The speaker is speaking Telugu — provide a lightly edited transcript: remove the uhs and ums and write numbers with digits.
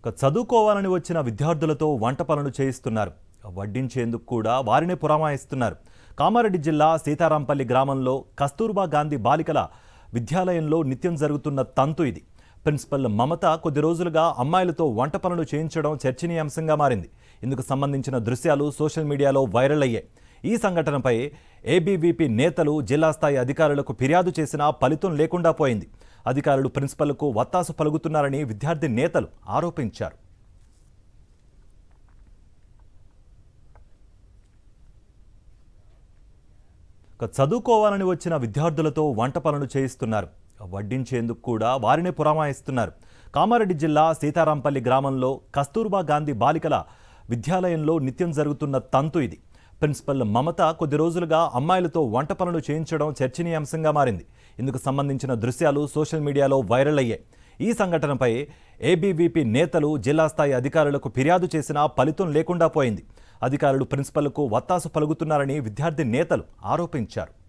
చదువుకోవాలని వచ్చిన విద్యార్థులతో వంట పనులు చేయిస్తున్నారు. వడ్డించేందుకు కూడా వారినే పురమాయిస్తున్నారు. కామారెడ్డి జిల్లా సీతారాంపల్లి గ్రామంలో కస్తూర్బా గాంధీ బాలికల విద్యాలయంలో నిత్యం జరుగుతున్న తంతు ఇది. ప్రిన్సిపల్ మమత కొద్ది రోజులుగా అమ్మాయిలతో వంట పనులు చేయించడం చర్చనీయాంశంగా మారింది. ఇందుకు సంబంధించిన దృశ్యాలు సోషల్ మీడియాలో వైరల్ అయ్యాయి. ఈ సంఘటనపై ఏబీవీపీ నేతలు జిల్లా స్థాయి అధికారులకు ఫిర్యాదు చేసినా ఫలితం లేకుండా పోయింది. అధికారులు ప్రిన్సిపల్కు వత్తాసు పలుకుతున్నారని విద్యార్థి నేతలు ఆరోపించారు. చదువుకోవాలని వచ్చిన విద్యార్థులతో వంట పనులు చేయిస్తున్నారు. వడ్డించేందుకు కూడా వారినే పురమాయిస్తున్నారు. కామారెడ్డి జిల్లా సీతారాంపల్లి గ్రామంలో కస్తూర్బా గాంధీ బాలికల విద్యాలయంలో నిత్యం జరుగుతున్న తంతు ఇది. ప్రిన్సిపల్ మమత కొద్ది రోజులుగా అమ్మాయిలతో వంట పనులు చేయించడం చర్చనీయాంశంగా మారింది. ఇందుకు సంబంధించిన దృశ్యాలు సోషల్ మీడియాలో వైరల్ అయ్యాయి. ఈ సంఘటనపై ఏబీవీపీ నేతలు జిల్లా స్థాయి అధికారులకు ఫిర్యాదు చేసినా ఫలితం లేకుండా పోయింది. అధికారులు ప్రిన్సిపల్కు వత్తాసు పలుకుతున్నారని విద్యార్థి నేతలు ఆరోపించారు.